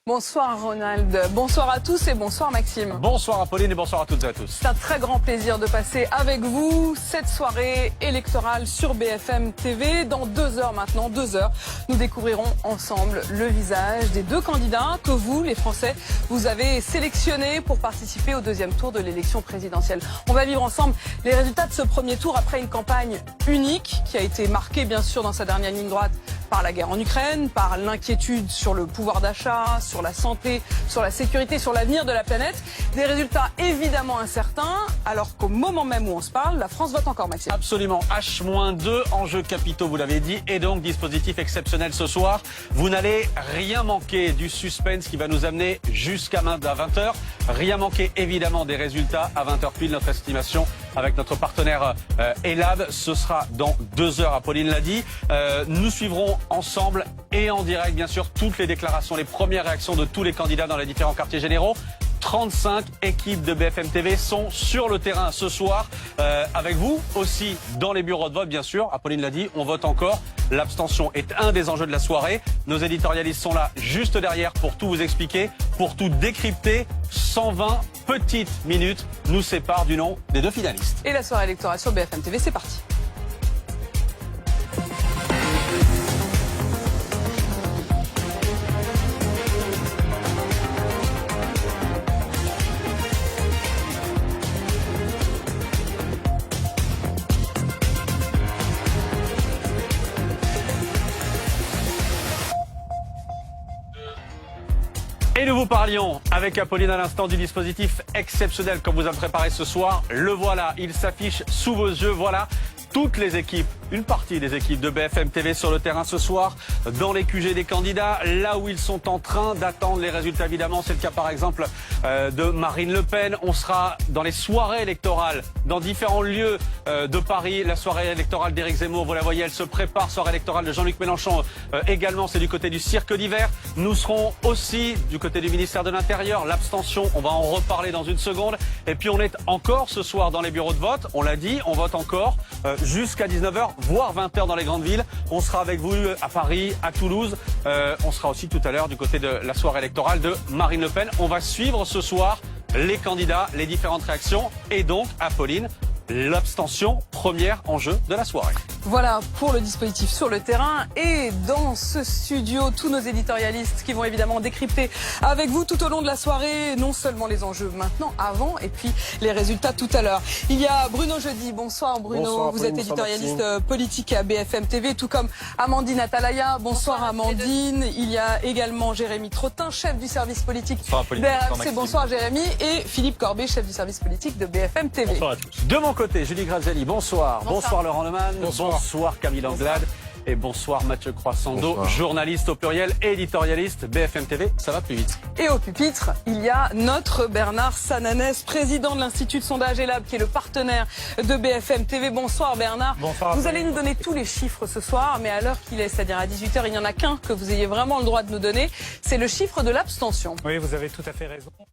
Bonsoir Ronald, bonsoir à tous et bonsoir Maxime. Bonsoir Apolline et bonsoir à toutes et à tous. C'est un très grand plaisir de passer avec vous cette soirée électorale sur BFM TV. Dans 2 heures maintenant, 2 heures, nous découvrirons ensemble le visage des 2 candidats que vous, les Français, vous avez sélectionnés pour participer au 2e tour de l'élection présidentielle. On va vivre ensemble les résultats de ce premier tour après une campagne unique qui a été marquée bien sûr dans sa dernière ligne droite par la guerre en Ukraine, par l'inquiétude sur le pouvoir d'achat, sur la santé, sur la sécurité, sur l'avenir de la planète. Des résultats évidemment incertains, alors qu'au moment même où on se parle, la France vote encore, Maxime. Absolument. H-2, enjeux capitaux, vous l'avez dit, et donc dispositif exceptionnel ce soir. Vous n'allez rien manquer du suspense qui va nous amener jusqu'à 20h. Rien manquer évidemment des résultats à 20h pile, notre estimation avec notre partenaire Elab. Ce sera dans 2 heures, Apolline l'a dit. Nous suivrons ensemble et en direct, bien sûr, toutes les déclarations, les premières réactions de tous les candidats dans les différents quartiers généraux. 35 équipes de BFM TV sont sur le terrain ce soir avec vous aussi dans les bureaux de vote, bien sûr. Apolline l'a dit, on vote encore. L'abstention est un des enjeux de la soirée. Nos éditorialistes sont là juste derrière pour tout vous expliquer, pour tout décrypter. 120 petites minutes nous séparent du nom des 2 finalistes. Et la soirée électorale sur BFM TV, c'est parti. Et nous vous parlions avec Apolline à l'instant du dispositif exceptionnel qu'on vous a préparé ce soir. Le voilà, il s'affiche sous vos yeux, voilà. Toutes les équipes, une partie des équipes de BFM TV sur le terrain ce soir, dans les QG des candidats, là où ils sont en train d'attendre les résultats évidemment. C'est le cas par exemple de Marine Le Pen. On sera dans les soirées électorales, dans différents lieux de Paris. La soirée électorale d'Éric Zemmour, vous la voyez, elle se prépare. Soirée électorale de Jean-Luc Mélenchon également, c'est du côté du cirque d'hiver. Nous serons aussi du côté du ministère de l'Intérieur. L'abstention, on va en reparler dans une seconde. Et puis on est encore ce soir dans les bureaux de vote. On l'a dit, on vote encore jusqu'à 19h, voire 20h dans les grandes villes. On sera avec vous à Paris, à Toulouse. On sera aussi tout à l'heure du côté de la soirée électorale de Marine Le Pen. On va suivre ce soir les candidats, les différentes réactions et donc, Apolline, l'abstention, premier enjeu de la soirée. Voilà pour le dispositif sur le terrain et dans ce studio, tous nos éditorialistes qui vont évidemment décrypter avec vous tout au long de la soirée, non seulement les enjeux maintenant, avant et puis les résultats tout à l'heure. Il y a Bruno Jeudi. Bonsoir Bruno, bonsoir, vous êtes éditorialiste politique à BFM TV, tout comme Amandine Atalaya. Bonsoir Amandine. Il y a également Jérémy Trottin, chef du service politique d'RMC. Bonsoir Jérémy. Et Philippe Corbet, chef du service politique de BFM TV. Bonsoir à tous. De mon côté, Julie Graziani, bonsoir. Bonsoir Laurent Neumann. Bonsoir Camille Anglade. Et bonsoir Mathieu Croissando, journaliste au pluriel et éditorialiste BFM TV. Ça va plus vite. Et au pupitre, il y a notre Bernard Sananès, président de l'Institut de sondage Elab, qui est le partenaire de BFM TV. Bonsoir Bernard. Bonsoir. Vous allez nous donner tous les chiffres ce soir, mais à l'heure qu'il est, c'est-à-dire à 18h, il n'y en a qu'un que vous ayez vraiment le droit de nous donner. C'est le chiffre de l'abstention. Oui, vous avez tout à fait raison.